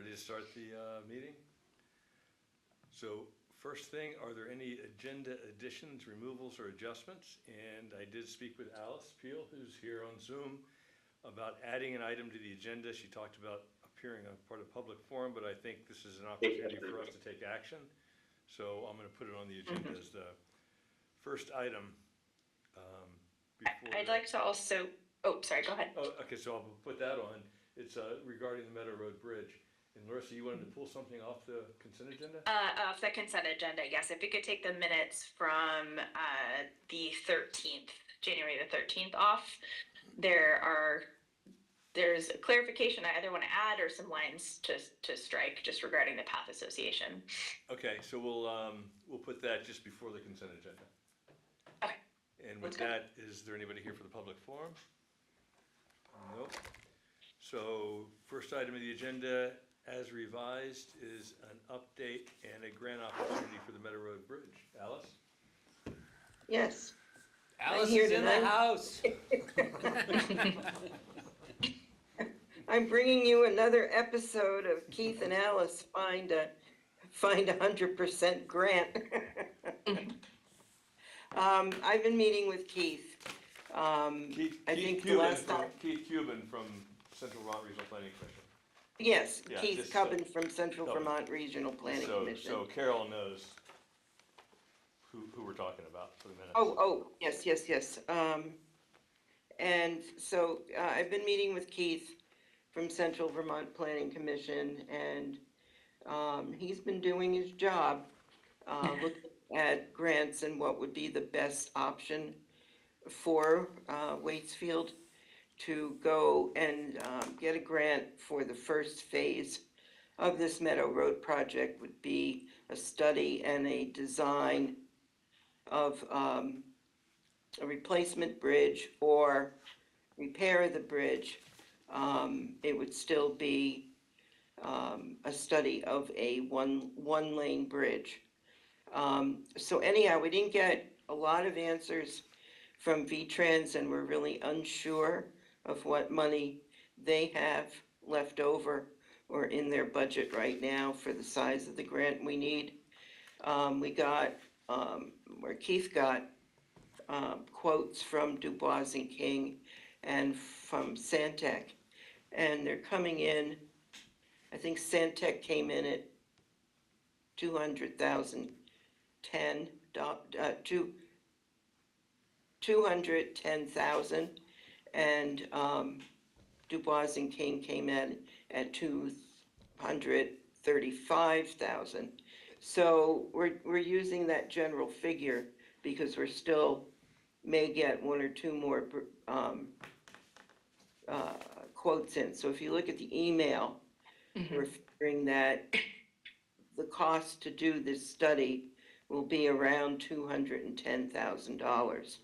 ready to start the meeting? So first thing, are there any agenda additions, removals, or adjustments? And I did speak with Alice Peel, who's here on Zoom, about adding an item to the agenda. She talked about appearing on part of public forum, but I think this is an opportunity for us to take action. So I'm going to put it on the agenda as the first item. I'd like to also, oh, sorry, go ahead. Oh, okay, so I'll put that on. It's regarding the Meadow Road Bridge. And Larissa, you wanted to pull something off the consent agenda? Off the consent agenda, yes. If we could take the minutes from the 13th, January the 13th off. There's a clarification I either want to add or some lines to strike just regarding the path association. Okay, so we'll put that just before the consent agenda. Okay. And with that, is there anybody here for the public forum? Nope. So first item of the agenda, as revised, is an update and a grant opportunity for the Meadow Road Bridge. Alice? Yes. Alice is in the house. I'm bringing you another episode of Keith and Alice find a 100% grant. I've been meeting with Keith. Keith Cuban from Central Vermont Regional Planning Commission. Yes, Yeah, Keith Cubbin from Central Vermont Regional Planning Commission. So Carol knows who we're talking about for the minutes. Oh, yes. And so I've been meeting with Keith from Central Vermont Planning Commission, and he's been doing his job, looking at grants and what would be the best option for Waitsfield to go and get a grant for the first phase of this Meadow Road project. Would be a study and a design of a replacement bridge or repair of the bridge. It would still be a study of a one lane bridge. So anyhow, we didn't get a lot of answers from VTrans, and we're really unsure of what money they have left over or in their budget right now for the size of the grant we need. We got, where Keith got quotes from Dubois and King and from Santec, and they're coming in. I think Santec came in at $210,000, and Dubois and King came in at $235,000. So we're using that general figure because we're still may get one or two more quotes in. So if you look at the email, we're figuring that the cost to do this study will be around $210,000.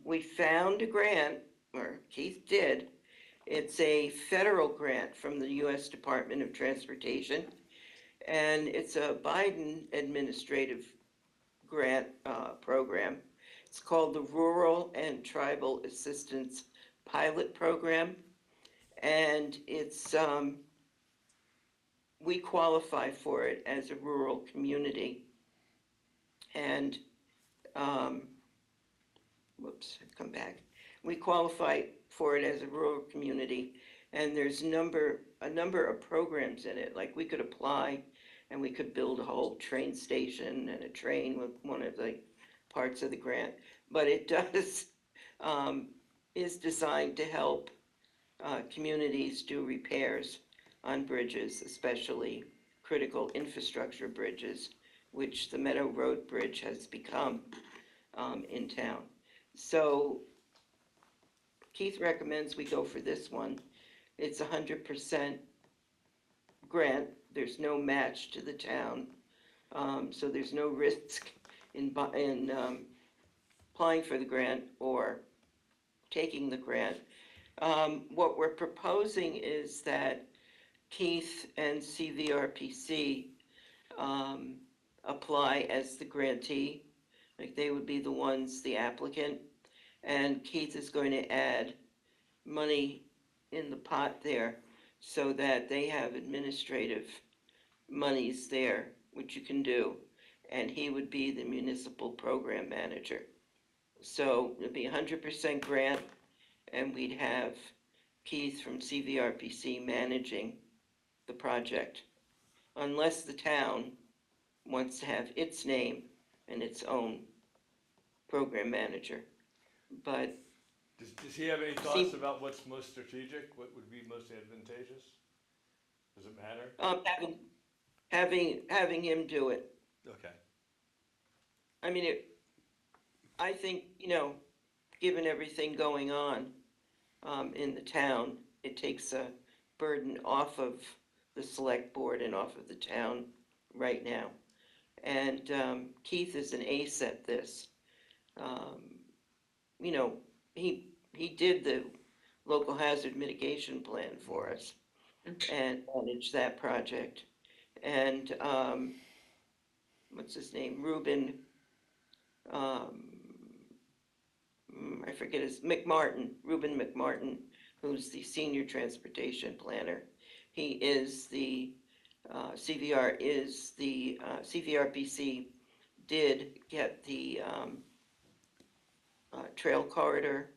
We found a grant, or Keith did. It's a federal grant from the U.S. Department of Transportation, and it's a Biden administrative grant program. It's called the Rural and Tribal Assistance Pilot Program, and it's we qualify for it as a rural community. And we qualify for it as a rural community, and there's a number of programs in it. Like we could apply and we could build a whole train station and a train with one of the parts of the grant, but it does is designed to help communities do repairs on bridges, especially critical infrastructure bridges, which the Meadow Road Bridge has become in town. So Keith recommends we go for this one. It's 100% grant. There's no match to the town, so there's no risk in applying for the grant or taking the grant. What we're proposing is that Keith and CVRPC apply as the grantee, like they would be the ones, the applicant, and Keith is going to add money in the pot there so that they have administrative monies there, which you can do, and he would be the municipal program manager. So it'd be 100% grant, and we'd have Keith from CVRPC managing the project, unless the town wants to have its name and its own program manager. But Does he have any thoughts about what's most strategic? What would be most advantageous? Does it matter? having him do it. Okay. I mean, I think, given everything going on in the town, it takes a burden off of the select board and off of the town right now. And Keith is an ace at this. He did the local hazard mitigation plan for us and managed that project. And what's his name? Ruben, I forget Ruben McMartin, who's the senior transportation planner. He is the CVRPC did get the trail corridor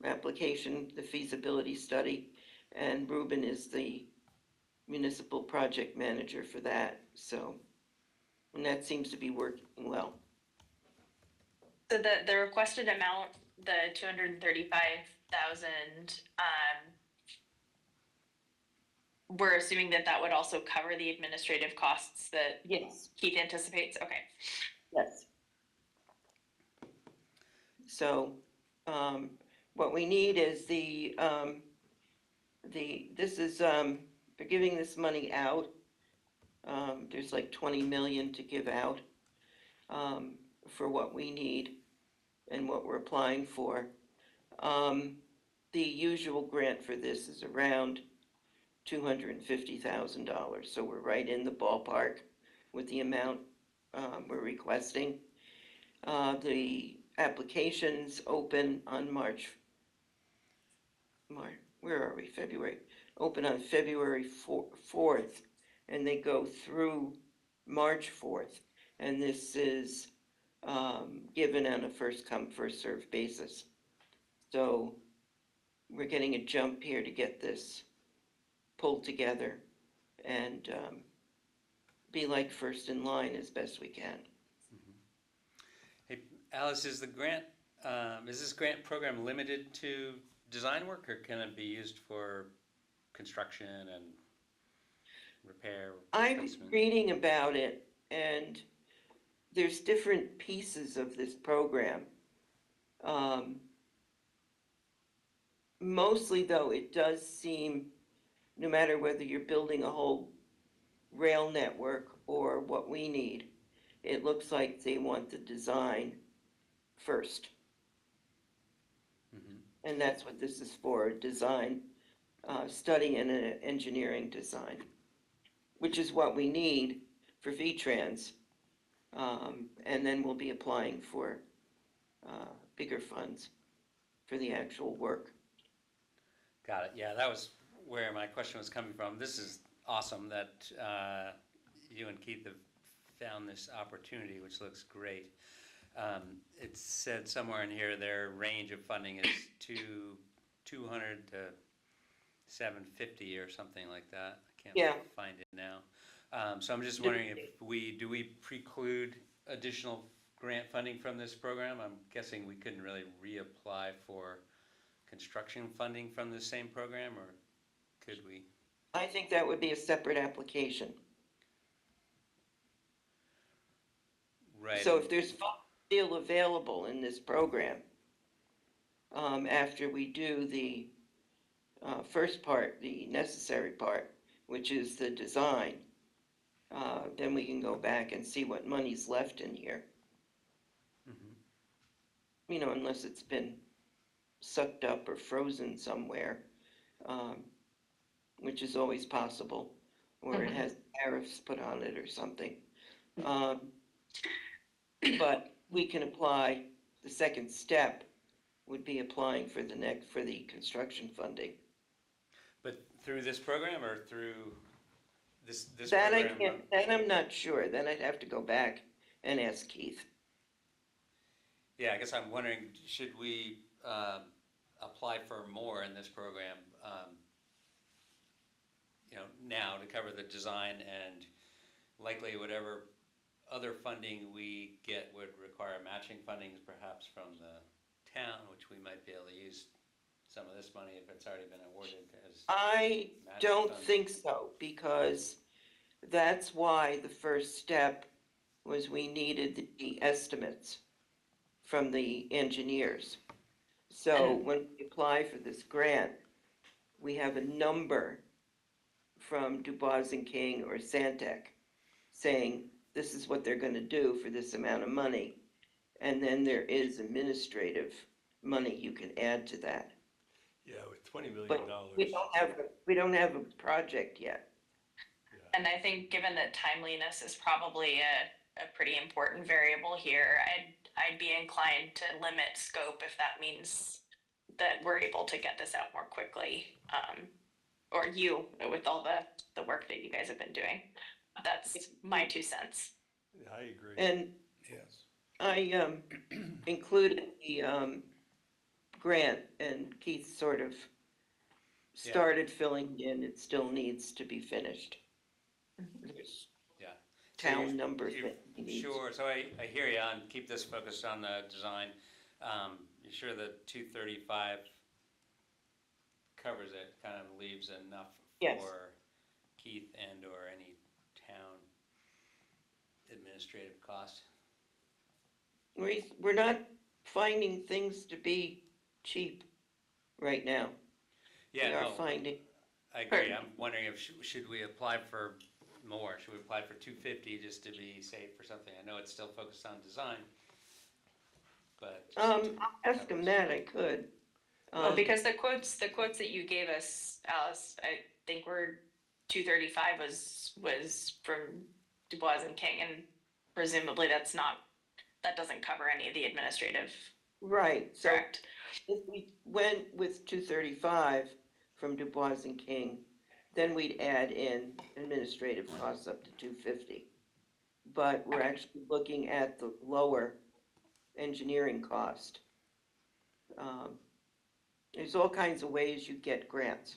application, the feasibility study, and Ruben is the municipal project manager for that. So, and that seems to be working well. So the requested amount, the 235,000, we're assuming that would also cover the administrative costs that Yes. Keith anticipates. Okay. Yes. So, what we need is they're giving this money out. There's like 20 million to give out, for what we need and what we're applying for. The usual grant for this is around $250,000, so we're right in the ballpark with the amount we're requesting. The applications open on February. Open on February 4th, and they go through March 4th. And this is given on a first come, first served basis. So we're getting a jump here to get this pulled together and be like first in line as best we can. Hey, Alice, is this grant program limited to design work, or can it be used for construction and repair? I'm reading about it, and there's different pieces of this program. Mostly, though, it does seem, no matter whether you're building a whole rail network or what we need, it looks like they want the design first. Mm-hmm. And that's what this is for, design, study and engineering design, which is what we need for VTrans. And then we'll be applying for bigger funds for the actual work. Got it. Yeah, that was where my question was coming from. This is awesome that you and Keith have found this opportunity, which looks great. It said somewhere in here their range of funding is 200 to 750 or something like that. I can't find it now. So I'm just wondering if do we preclude additional grant funding from this program? I'm guessing we couldn't really reapply for construction funding from the same program, or could we? I think that would be a separate application. Right. So if there's funds still available in this program, after we do the first part, the necessary part, which is the design, then we can go back and see what money's left in here. Mm-hmm. Unless it's been sucked up or frozen somewhere, which is always possible, or it has tariffs put on it or something. But we can apply, the second step would be applying for the construction funding. But through this program or through this That I program? can't, that I'm not sure, then I'd have to go back and ask Keith. Yeah, I guess I'm wondering, should we apply for more in this program, now to cover the design, and likely whatever other funding we get would require matching funding perhaps from the town, which we might be able to use some of this money if it's already been awarded as I matching don't funds. think so, because that's why the first step was we needed the estimates from the engineers. So when we apply for this grant, we have a number from Dubois and King or Santec saying, this is what they're gonna do for this amount of money. And then there is administrative money you can add to that. Yeah, with $20 million. But we don't have a project yet. And I think given that timeliness is probably a pretty important variable here, I'd be inclined to limit scope if that means that we're able to get this out more quickly. Or you, with all the work that you guys have been doing. That's my 2 cents. Yeah, I agree. And Yes. I included the grant, and Keith sort of started filling in. It still needs to be finished. There's Yeah. So you- town numbers you- that he needs. Sure, so I hear you on, keep this focused on the design. You sure the 235 covers it, kind of leaves enough Yes. for Keith and or any town administrative cost? We're not finding things to be cheap right now. We Yeah, are no, finding, I agree. I'm wondering if, should we apply for more? Should we apply for 250 just to be safe or something? I know it's still focused on design, but. just I'll to ask him cover- that, I could. Well, because the quotes that you gave us, Alice, I think were 235 was from Dubois and King, and presumably that doesn't cover any of the administrative, Right, so correct? if we went with 235 from Dubois and King, then we'd add in administrative costs up to 250. But we're actually looking at the lower engineering cost. There's all kinds of ways you get grants,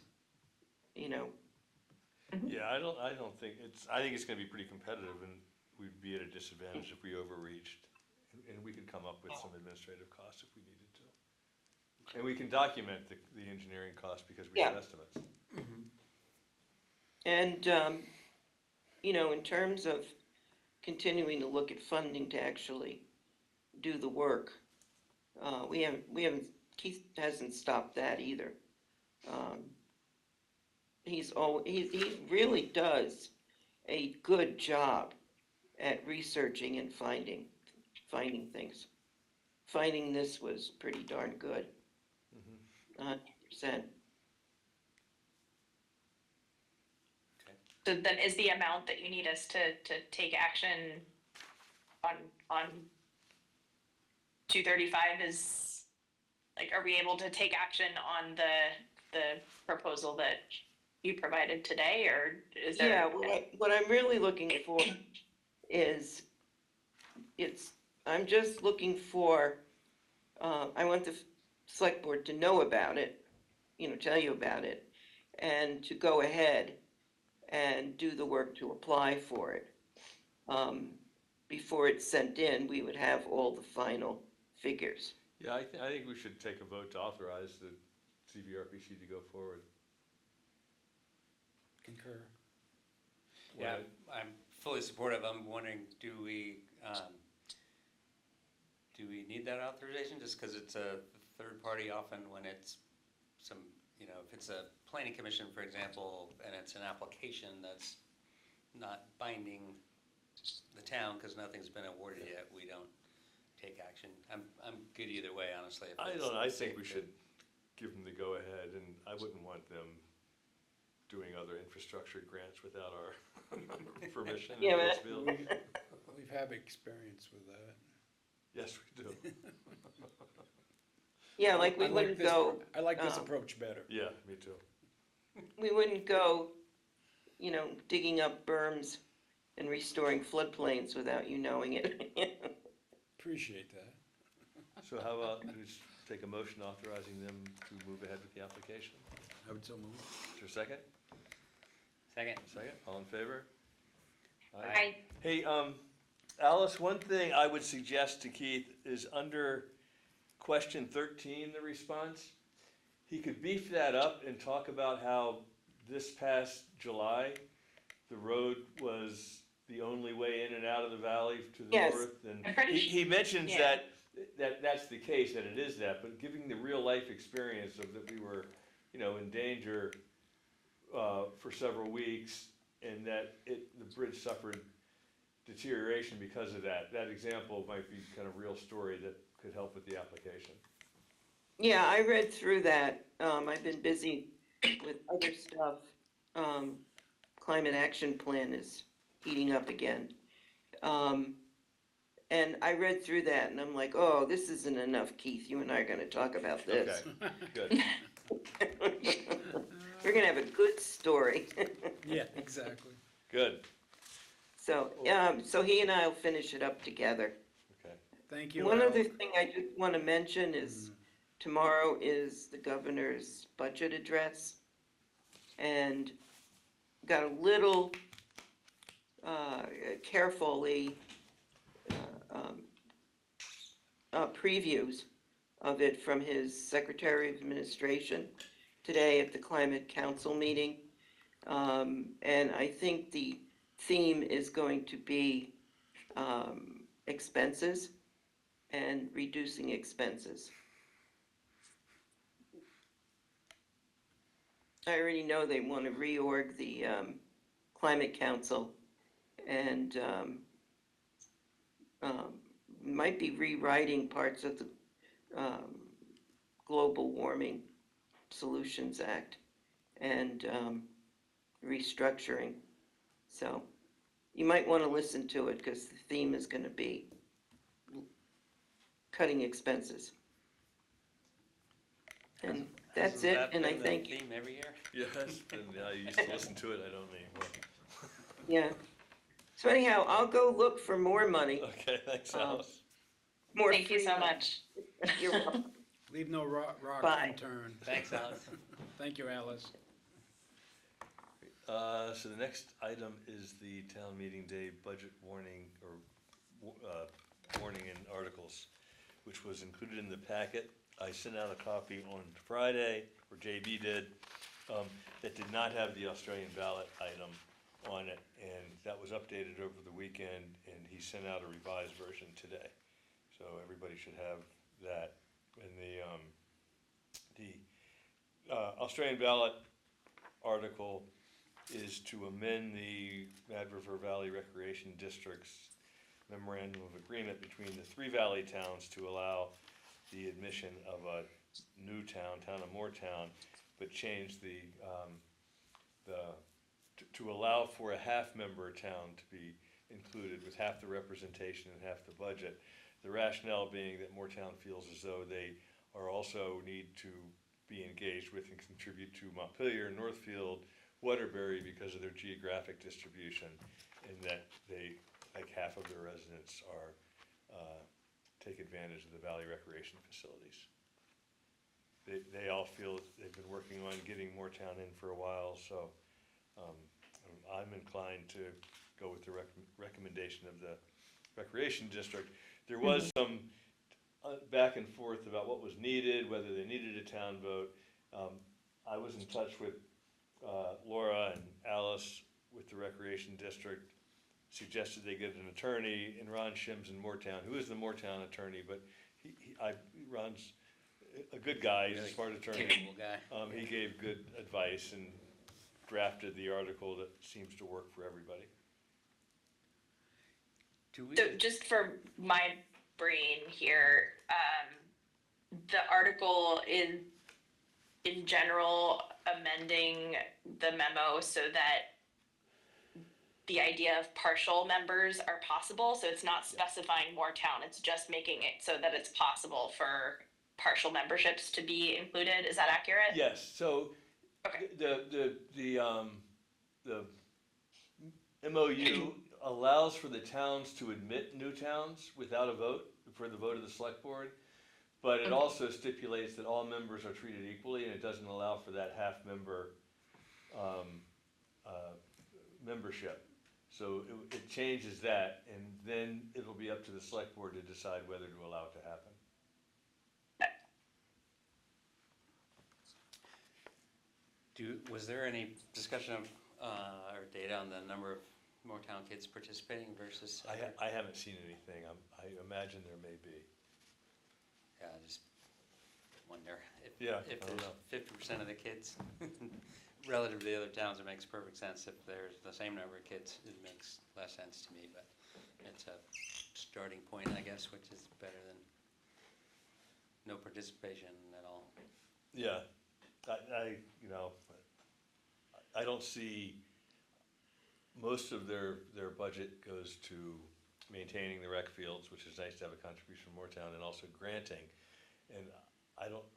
Yeah, I don't think I think it's gonna be pretty competitive, and we'd be at a disadvantage if we overreached. And we could come up with some administrative costs if we needed to. And we can document the engineering costs because we have Yeah. estimates. And, in terms of continuing to look at funding to actually do the work, Keith hasn't stopped that either. He really does a good job at researching and finding things. Finding this was pretty darn good. 100%. So then is the amount that you need us to take action on 235 is, like, are we able to take action on the proposal that you provided today, or is there? Yeah, what I'm really looking for is, I'm just looking for, I want the select board to know about it, tell you about it, and to go ahead and do the work to apply for it. Before it's sent in, we would have all the final figures. Yeah, I think we should take a vote to authorize the CVRPC to go forward. Concur. Yeah, I'm fully supportive. I'm wondering, do we need that authorization just because it's a third party often when it's some, if it's a planning commission, for example, and it's an application that's not binding the town because nothing's been awarded yet, we don't take action. I'm good either way, honestly. if it's I think safe we to- should give them the go-ahead, and I wouldn't want them doing other infrastructure grants without our permission. in Yeah, but- Waitsfield. We've had experience with that. Yes, we do. Yeah, like we I wouldn't this- go, I like this um, approach better. Yeah, me too. we wouldn't go, digging up berms and restoring floodplains without you knowing it. Appreciate that. So how about we just take a motion authorizing them to move ahead with the application? I would so move. Is there a second? Second. Second, all in favor? I, Hey, Alice, one thing I would suggest to Keith is under question 13, the response, he could beef that up and talk about how this past July, the road was the only way in and out of the valley to the Yes. north. And I'm pretty he mentions yeah. that's the case, that it is that, but giving the real life experience of that we were, in danger for several weeks, and that the bridge suffered deterioration because of that. That example might be kind of real story that could help with the application. Yeah, I read through that. I've been busy with other stuff. Climate Action Plan is heating up again. And I read through that and I'm like, oh, this isn't enough, Keith. You and I are gonna talk about this. Okay, good, We're gonna have a good story. Yeah, exactly. good, So, so he and I will finish it up together. okay. Thank you. One Al. other thing I just want to mention is tomorrow is the governor's budget address. And got a little carefully previews of it from his Secretary of Administration today at the Climate Council meeting. And I think the theme is going to be expenses and reducing expenses. I already know they want to reorg the Climate Council and might be rewriting parts of the Global Warming Solutions Act and restructuring. So you might want to listen to it because the theme is going to be cutting expenses. And that's Hasn't it, that and I been the thank you. theme every year? Yes, and I used to listen to it, I don't anymore. Yeah. So anyhow, I'll go look for more money, Okay, thanks, Um, Alice. more thank you free so money. much. You're welcome. Leave no rock Bye. unturned. Thanks, Alice. Thank you, Alice. So the next item is the town meeting day budget warning, or warning and articles, which was included in the packet. I sent out a copy on Friday, or JB did, that did not have the Australian ballot item on it, and that was updated over the weekend, and he sent out a revised version today. So everybody should have that. And the Australian ballot article is to amend the Mad River Valley Recreation District's memorandum of agreement between the three valley towns to allow the admission of a new town of Moortown, but change to allow for a half-member town to be included with half the representation and half the budget. The rationale being that Moortown feels as though they are also need to be engaged with and contribute to Montpelier, Northfield, Waterbury because of their geographic distribution, and that they, like half of their residents are, take advantage of the valley recreation facilities. They all feel they've been working on getting Moortown in for a while, so I'm inclined to go with the recommendation of the Recreation District. There was some back and forth about what was needed, whether they needed a town vote. I was in touch with Laura and Alice with the Recreation District, suggested they get an attorney, and Ron Shims in Moortown, who is the Moortown attorney, but Ron's a good guy, he's a Really smart attorney. capable guy. He gave good advice and drafted the article that seems to work for everybody. Do we? So just for my brain here, the article is in general amending the memo so that the idea of partial members are possible. So it's not specifying Moortown, it's just making it so that it's possible for partial memberships to be included. Is that accurate? Yes, so Okay. The MOU allows for the towns to admit new towns without a vote, for the vote of the select board. But it Okay. also stipulates that all members are treated equally, and it doesn't allow for that half-member, membership. So it changes that, and then it'll be up to the select board to decide whether to allow it to happen. Was there any discussion of, or data on the number of Moortown kids participating versus? I haven't seen anything. I imagine there may be. Yeah, I just wonder if, Yeah, if I don't there's know. 50% of the kids relative to the other towns, it makes perfect sense. If there's the same number of kids, it makes less sense to me, but it's a starting point, I guess, which is better than no participation at all. Yeah, I don't see, most of their budget goes to maintaining the rec fields, which is nice to have a contribution from Moortown, and also granting. And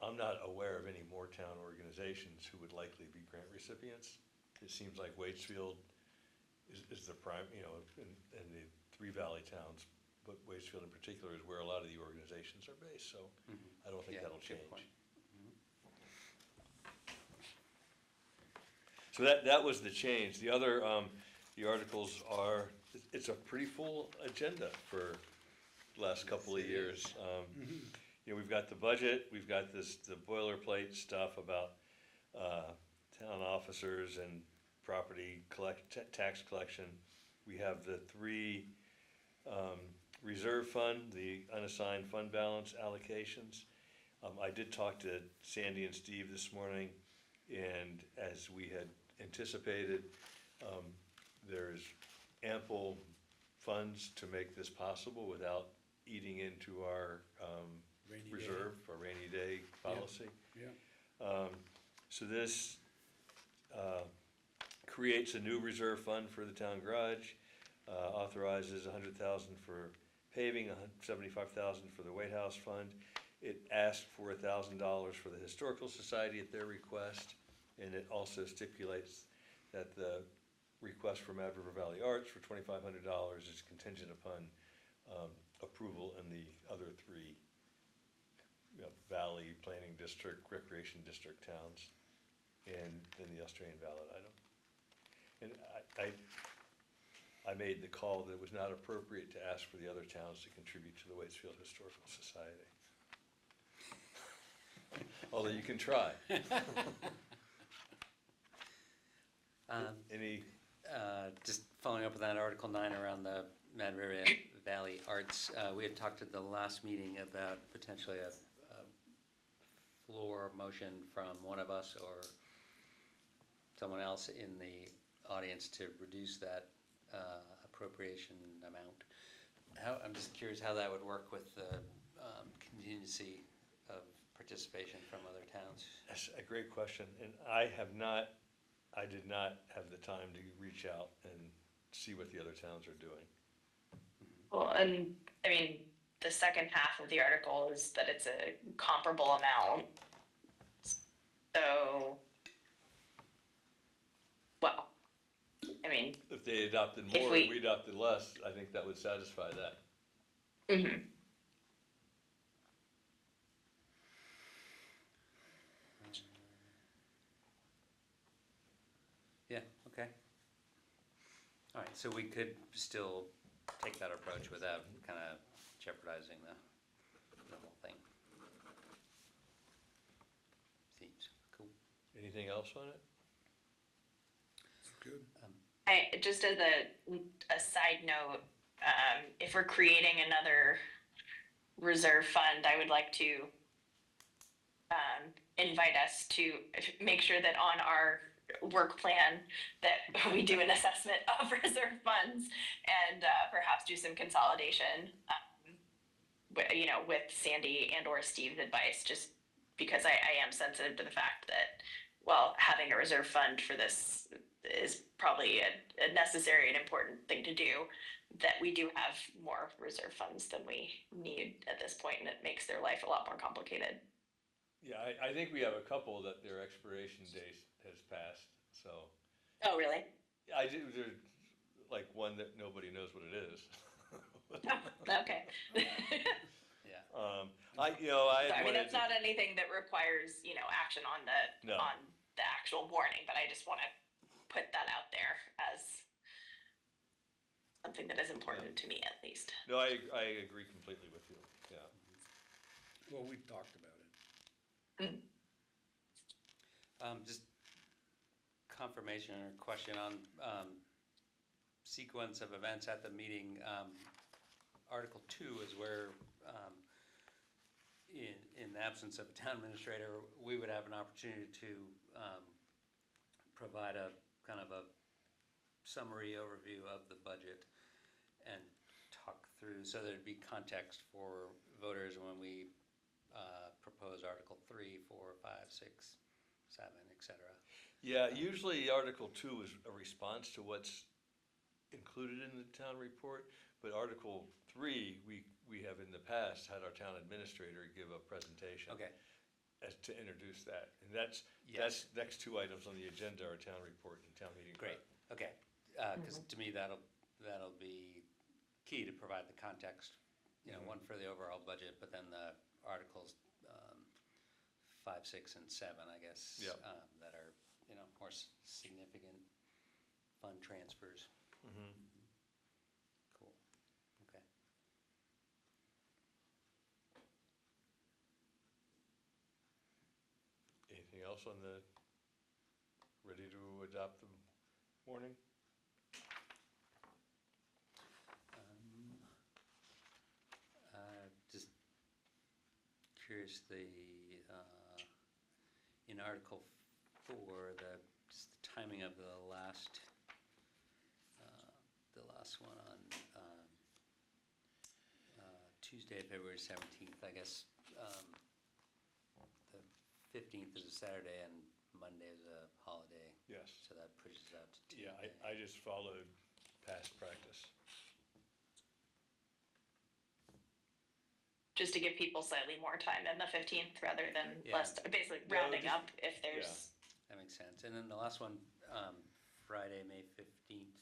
I'm not aware of any Moortown organizations who would likely be grant recipients. It seems like Waitsfield is the prime, and the Three Valley towns, but Waitsfield in particular is where a lot of the organizations are based, so I don't think Yeah, that'll good change. point. So that was the change. The other, the articles are, it's a pretty full agenda for the last couple of years. We've got the budget, we've got the boilerplate stuff about town officers and property tax collection. We have the 3 reserve fund, the unassigned fund balance allocations. I did talk to Sandy and Steve this morning, and as we had anticipated, there's ample funds to make this possible without eating into our Rainy day. reserve, our rainy day policy. Yeah. So this creates a new reserve fund for the town garage, authorizes $100,000 for paving, $75,000 for the White House Fund. It asked for $1,000 for the Historical Society at their request, and it also stipulates that the request for Mad River Valley Arts for $2,500 is contingent upon approval in the other 3 Valley Planning District, Recreation District towns, and then the Australian ballot item. And I made the call that it was not appropriate to ask for the other towns to contribute to the Waitsfield Historical Society. Although you can try. Any, Just following up with that Article 9 around the Mad River Valley Arts, we had talked at the last meeting about potentially a floor motion from one of us or someone else in the audience to reduce that appropriation amount. I'm just curious how that would work with the contingency of participation from other towns. that's a great question, and I did not have the time to reach out and see what the other towns are doing. Well, and I mean, the second half of the article is that it's a comparable amount. So, well, I mean, If they adopted If more we- and we adopted less, I think that would satisfy that. mhm. Yeah, okay. All right, so we could still take that approach without kind of jeopardizing the whole thing. Seems cool. Anything else on it? Good. Just as a side note, if we're creating another reserve fund, I would like to invite us to make sure that on our work plan that we do an assessment of reserve funds and perhaps do some consolidation, with Sandy and or Steve's advice, just because I am sensitive to the fact that, well, having a reserve fund for this is probably a necessary and important thing to do, that we do have more reserve funds than we need at this point, and it makes their life a lot more complicated. Yeah, I think we have a couple that their expiration date has passed, so. Oh, really? I do, there's like one that nobody knows what it is. Oh, okay. Yeah. I So, had I mean, wanted that's to, not anything that requires, action on No. the actual warning, but I just want to put that out there as something that is important to me at least. no, I agree completely with you, yeah. Well, we've talked about it. Just confirmation or question on sequence of events at the meeting. Article 2 is where, in the absence of a town administrator, we would have an opportunity to provide a kind of a summary overview of the budget and talk through, so there'd be context for voters when we propose Article 3, 4, 5, 6, 7, et cetera. Yeah, usually Article 2 is a response to what's included in the town report, but Article 3, we have in the past had our town administrator give a presentation. Okay, As to introduce that, and that's next two items on the agenda are town report and town meeting. great, prep. okay. Because to me, that'll be key to provide the context, one for the overall budget, but then the articles 5, 6, and 7, I guess. Yep. That are, more significant fund transfers. Mhm. Cool, okay. Anything else on the, ready to adopt the warning? Just curious, in Article 4, just the timing of the last one on Tuesday, February 17th, I guess. The 15th is a Saturday and Monday is a holiday, Yes. so that pushes it out to Tuesday. Yeah, I just followed past practice. Just to give people slightly more time than the 15th rather than Yeah. less, basically No, rounding just- up if there's, That makes sense. And then the last one, Friday, May 15th.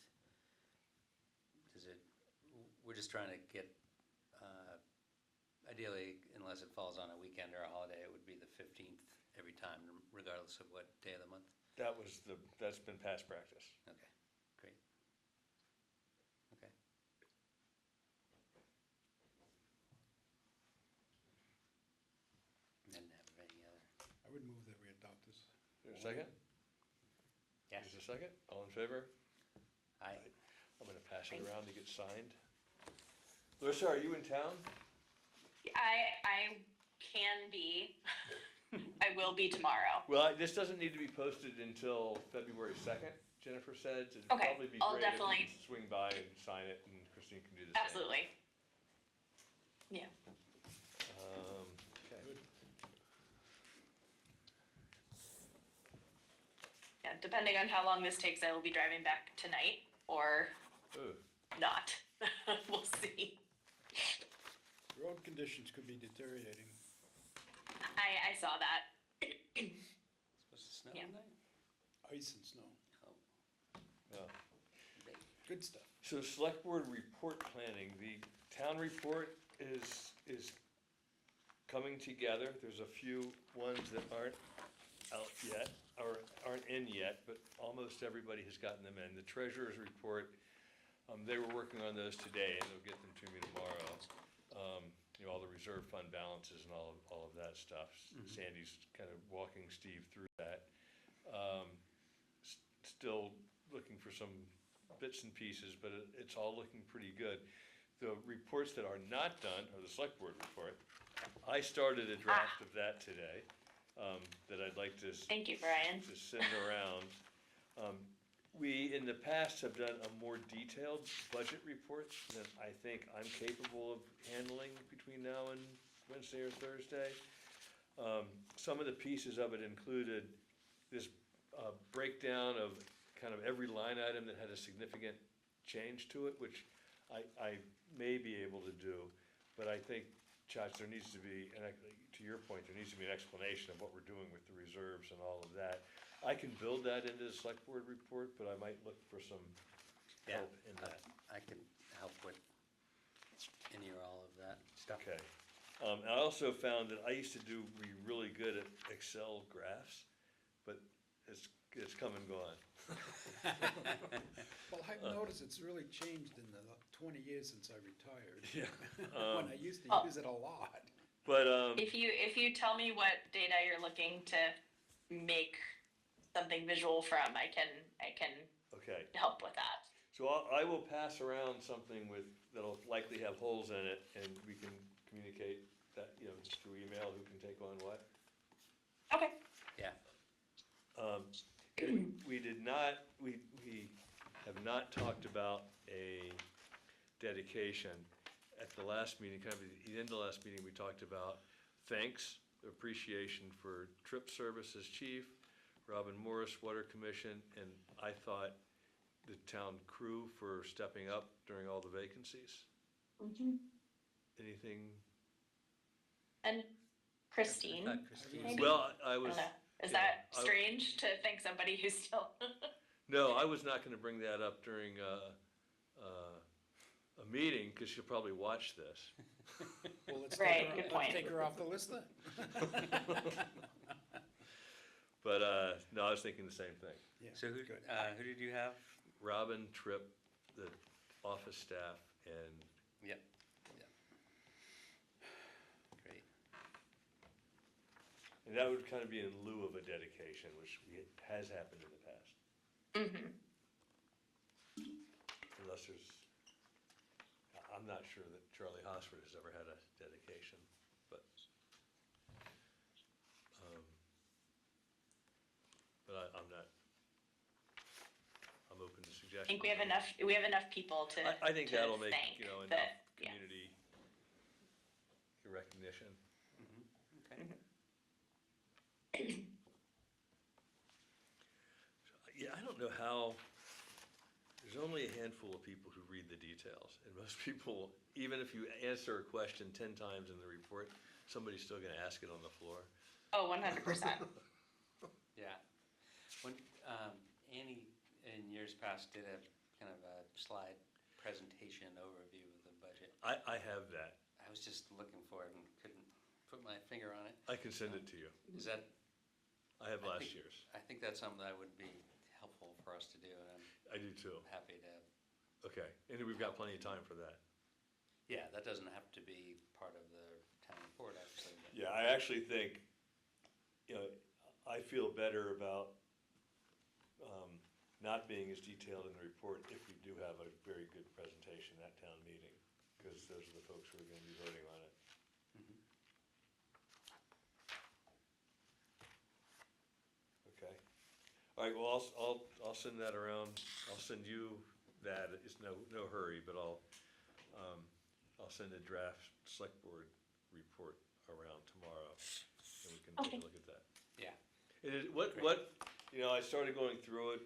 We're just trying to get, ideally, unless it falls on a weekend or a holiday, it would be the 15th every time, regardless of what day of the month. That's been past practice. Okay, great. Okay. Didn't have any other. I would move that we adopt this. Is there a second? Yes, Is there a second? All in favor? I, I'm gonna pass it around to get signed. Larissa, are you in town? I can be, I will be tomorrow. Well, this doesn't need to be posted until February 2nd, Jennifer said. It'd Okay, probably be I'll great if definitely- you could swing by and sign it, and Christine can do the same. Absolutely. Yeah. Okay. Good. Yeah, depending on how long this takes, I will be driving back tonight or Ooh, not. We'll see. Road conditions could be deteriorating. I saw that. supposed to snow Yeah. tonight? Ice and snow. Oh, well. great. Good stuff. So select board report planning, the town report is coming together. There's a few ones that aren't out yet, or aren't in yet, but almost everybody has gotten them in. The treasurer's report, they were working on those today, and they'll get them to me tomorrow. All the reserve fund balances and all of that stuff. Sandy's kind of walking Steve through that. Still looking for some bits and pieces, but it's all looking pretty good. The reports that are not done are the select board report. I started a draft of that today, that I'd like to Thank you, Brian. to send around. We, in the past, have done a more detailed budget report than I think I'm capable of handling between now and Wednesday or Thursday. Some of the pieces of it included this breakdown of kind of every line item that had a significant change to it, which I may be able to do, but I think Josh, there needs to be, and to your point, there needs to be an explanation of what we're doing with the reserves and all of that. I can build that into the select board report, but I might look for some Yeah, help in that. I can help with any or all of that stuff. Okay. I also found that I used to be really good at Excel graphs, but it's come and gone. Well, I've noticed it's really changed in the 20 years since I retired. Yeah. When I used to use it a lot. But, If you tell me what data you're looking to make something visual from, I can okay. help with that. So I will pass around something that'll likely have holes in it, and we can communicate that, through email, who can take on what. Okay. Yeah, We have not talked about a dedication. At the last meeting, kind of at the end of the last meeting, we talked about thanks, appreciation for trip services chief, Robin Morris, Water Commission, and I thought the town crew for stepping up during all the vacancies. Anything? And Christine, Christine. maybe? Well, I I was, don't know. Is yeah, that I- strange to thank somebody who's still? no, I was not gonna bring that up during a meeting, because she'll probably watch this. Well, let's Right, take good her, point. take her off the list then. But, no, I was thinking the same thing. Yeah, so who good. did you have? Robin, Tripp, the office staff, and Yep, yep. Great. and that would kind of be in lieu of a dedication, which has happened in the past. Mhm. Unless I'm not sure that Charlie Hosford has ever had a dedication, but, I'm not, I'm open to I suggestions. think we have enough people to I think to that'll make, thank enough that, yeah. community recognition. Okay. Yeah, I don't know how, there's only a handful of people who read the details, and most people, even if you answer a question 10 times in the report, somebody's still gonna ask it on the floor. Oh, 100%. Yeah. When, Annie, in years past, did a kind of a slide presentation overview of the budget. I have that. I was just looking for it and couldn't put my finger on it. I can send it to you. Is that, I have I last think- year's. I think that's something that would be helpful for us to do, and I do too. I'm happy to, Okay, and we've got plenty of time for that. yeah, that doesn't have to be part of the town report, actually. But Yeah, I actually think, I feel better about not being as detailed in the report if we do have a very good presentation at town meeting, because those are the folks who are gonna be voting on it. Mhm. Okay. All right, well, I'll send that around. I'll send you that. It's no hurry, but I'll send a draft select board report around tomorrow, and we can take Okay. a look at that. Yeah, And what, I started going through it,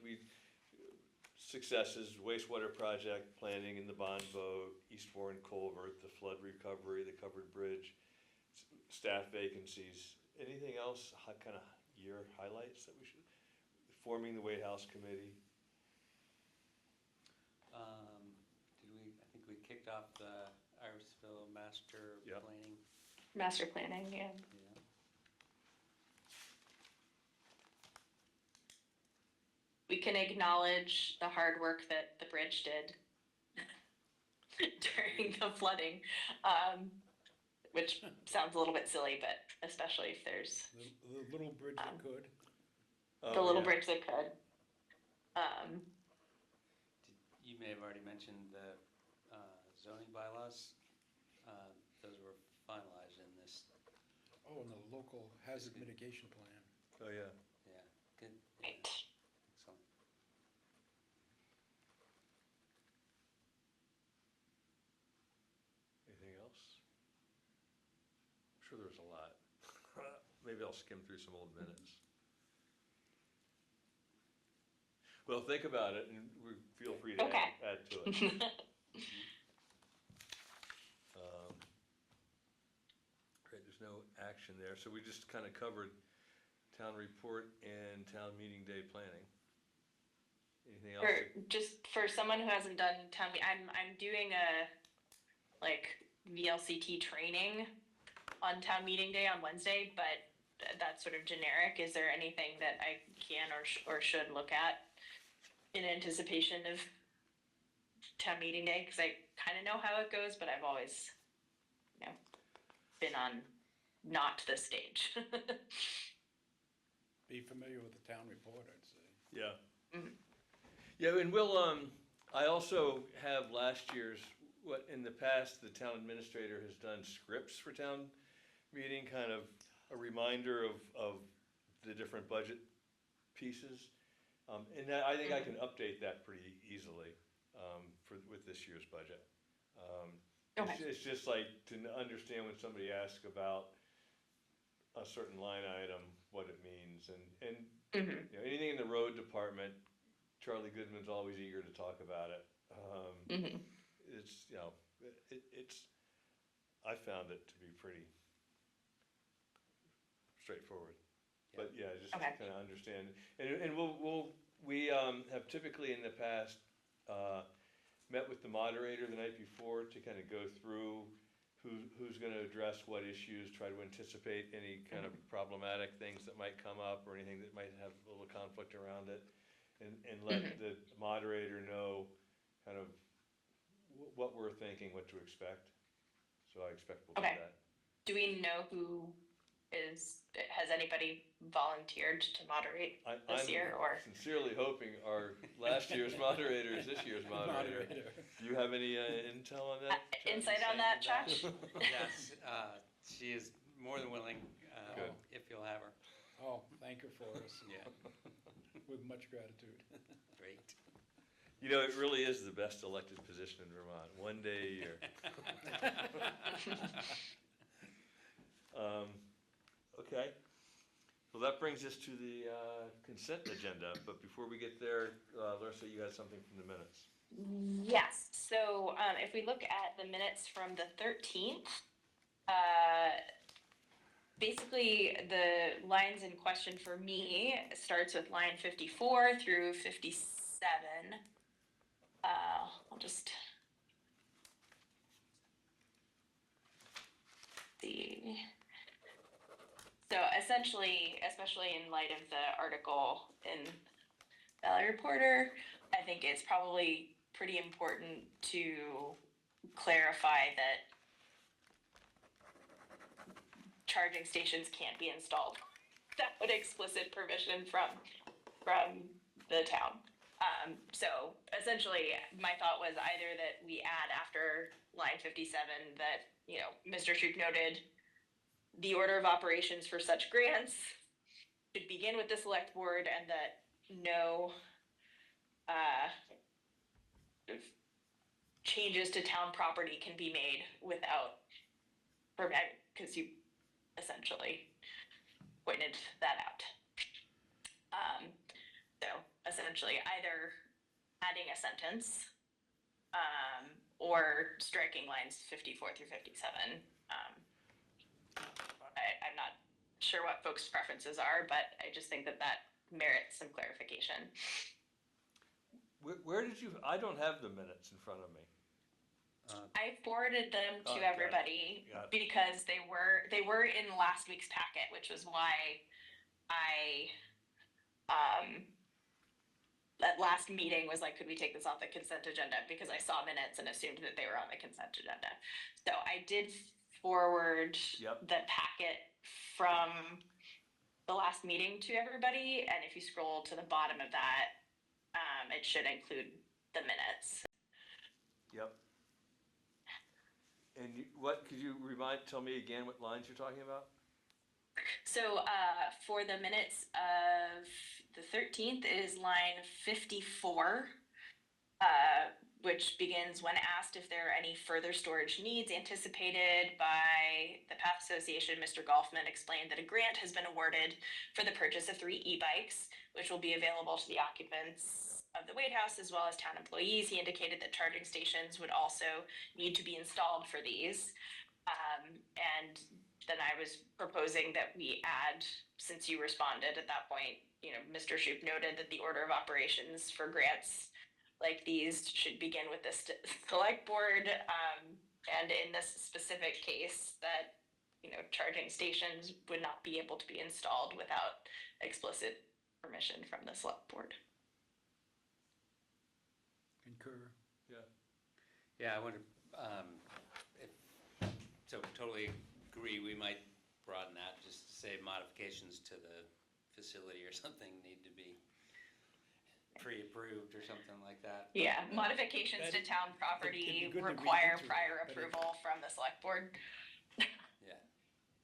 successes, wastewater project, planning in the bond vote, East Warren culvert, the flood recovery, the covered bridge, staff vacancies, anything else, kind of year highlights that we should, forming the White House Committee? I think we kicked off the Irisville master Yeah. planning, Master planning, yeah. yeah. We can acknowledge the hard work that the bridge did during the flooding, which sounds a little bit silly, but especially if there's The little bridge that could. the little bridge that could. You may have already mentioned the zoning bylaws. Those were finalized in this, Oh, and the local hazard mitigation plan. Oh, yeah. yeah, good. Right. Excellent. Anything else? I'm sure there's a lot. Maybe I'll skim through some old minutes. Well, think about it, and feel free to Okay. add to it. there's no action there, so we just kind of covered town report and town meeting day planning. Anything else? Just for someone who hasn't done town I'm doing a like VLCT training on town meeting day on Wednesday, but that's sort of generic. Is there anything that I can or should look at in anticipation of town meeting day? Because I kind of know how it goes, but I've always, been on not the stage. Be familiar with the town report, I'd say. Yeah. Mhm. Yeah, and we'll, I also have last year's, what, in the past, the town administrator has done scripts for town meeting, kind of a reminder of the different budget pieces. And I think I can update that pretty easily, with this year's budget. Okay. It's just like to understand when somebody asks about a certain line item, what it means, and Mhm. anything in the road department, Charlie Goodman's always eager to talk about it. Mhm. It's, it's, I found it to be pretty straightforward. But yeah, just to Okay. kind of understand, and we have typically in the past, met with the moderator the night before to kind of go through who's gonna address what issues, try to anticipate any kind of problematic things that might come up or anything that might have a little conflict around it. And let the moderator know kind of what we're thinking, what to expect. So I expect we'll do Okay. that. Do we know who has anybody volunteered to moderate this year, or? I'm sincerely hoping our last year's moderator is this year's moderator. Do you have any intel on that? Insight on that, Josh? Yes, she is more than willing, Good. if you'll have her. Oh, thank her for us, Yeah, with much gratitude. great. It really is the best elected position in Vermont, one day a year. Okay, well, that brings us to the consent agenda, but before we get there, Larissa, you had something from the minutes. Yes, so if we look at the minutes from the 13th, basically the lines in question for me starts with line 54 through 57. I'll just see. So essentially, especially in light of the article in Valley Reporter, I think it's probably pretty important to clarify that charging stations can't be installed without explicit permission from the town. So essentially, my thought was either that we add after line 57 that, Mr. Shoup noted the order of operations for such grants should begin with the select board, and that no changes to town property can be made without permit, because you essentially pointed that out. So essentially either adding a sentence or striking lines 54 through 57. I'm not sure what folks' preferences are, but I just think that merits some clarification. Where did you, I don't have the minutes in front of me. I forwarded them to got it. everybody Got it. because they were in last week's packet, which was why I that last meeting was like, could we take this off the consent agenda? Because I saw minutes and assumed that they were on the consent agenda. So I did forward Yep. the packet from the last meeting to everybody, and if you scroll to the bottom of that, it should include the minutes. Yep. And could you tell me again what lines you're talking about? So for the minutes of the 13th, it is line 54, which begins, when asked if there are any further storage needs anticipated by the Path Association, Mr. Golfman explained that a grant has been awarded for the purchase of 3 e-bikes, which will be available to the occupants of the Wade House as well as town employees. He indicated that charging stations would also need to be installed for these. And then I was proposing that we add, since you responded at that point, Mr. Shoup noted that the order of operations for grants like these should begin with the select board, and in this specific case, that, charging stations would not be able to be installed without explicit permission from the select board. Concur. Yeah. Yeah, I wonder, so totally agree, we might broaden that, just to say modifications to the facility or something need to be pre-approved or something like that. Yeah, modifications to town property it'd be good to require reiterate, prior but it- approval from the select board. Yeah,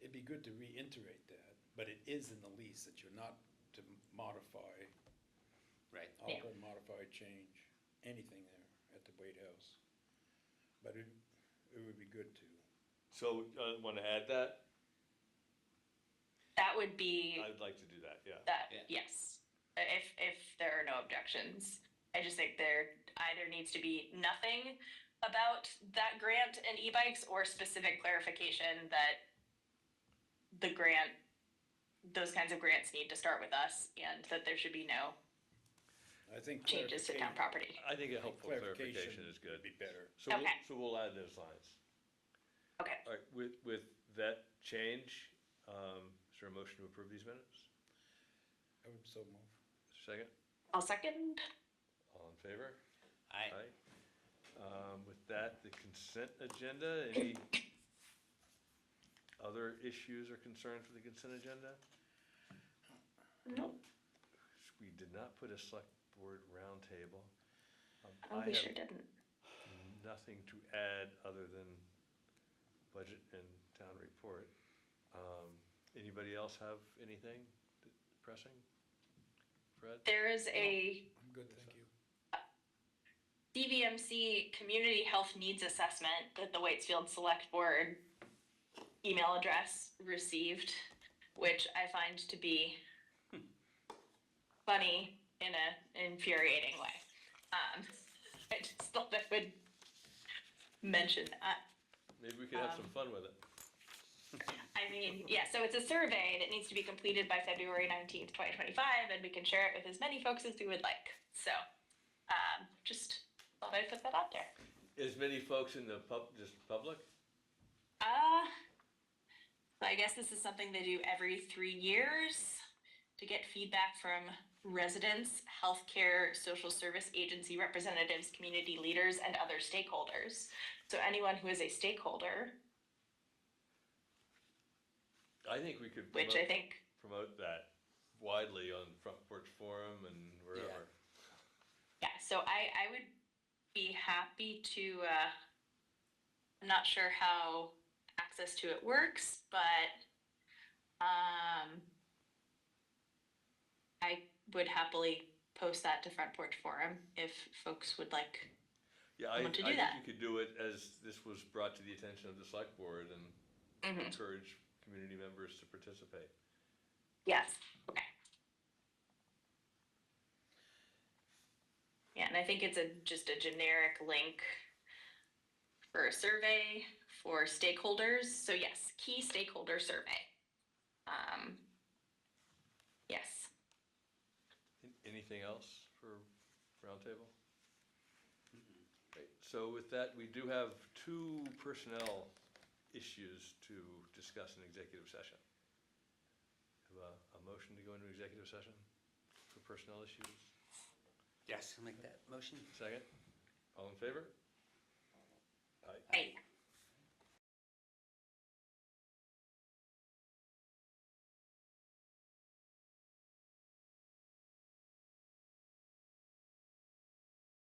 It'd be good to reiterate that, but it is in the lease that you're not to modify, right. alter, modify, change, anything there at the Wade House. But it would be good to. So, want to add that? That would be I'd like to do that, yeah. that, Yeah. yes, if there are no objections. I just think there either needs to be nothing about that grant and e-bikes or specific clarification that the grant, those kinds of grants need to start with us and that there should be no I think changes to town property. I think a helpful clarification is good. would be better. So Okay. we'll add those lines. Okay, All right, with that change, is there a motion to approve these minutes? I would so move. Second? I'll second. All in favor? I, With that, the consent agenda, any other issues or concerns with the consent agenda? Nope. We did not put a select board roundtable. Oh, I we have sure didn't. nothing to add other than budget and town report. Anybody else have anything pressing? Fred? There is a I'm good, thank you. DVMC Community Health Needs Assessment that the Waitsfield Selectboard email address received, which I find to be funny in an infuriating way. I just thought I would mention that. Maybe we could have some fun with it. I mean, yeah, so it's a survey that needs to be completed by February 19th, 2025, and we can share it with as many folks as we would like. So, just thought I'd put that out there. As many folks in the just public? So I guess this is something they do every 3 years to get feedback from residents, healthcare, social service agency representatives, community leaders, and other stakeholders. So anyone who is a stakeholder, I think we could which I think, promote that widely on Front Porch Forum and wherever. yeah, so I would be happy to, I'm not sure how access to it works, but I would happily post that to Front Porch Forum if folks would like. Yeah, I Want to do think that. you could do it as this was brought to the attention of the select board and Mhm. encourage community members to participate. Yes, okay. Yeah, and I think it's just a generic link for a survey for stakeholders. So yes, key stakeholder survey. Yes. Anything else for roundtable? Great. So with that, we do have 2 personnel issues to discuss in executive session. Have a motion to go into executive session for personnel issues? yes, I'll make that motion. Second? All in favor?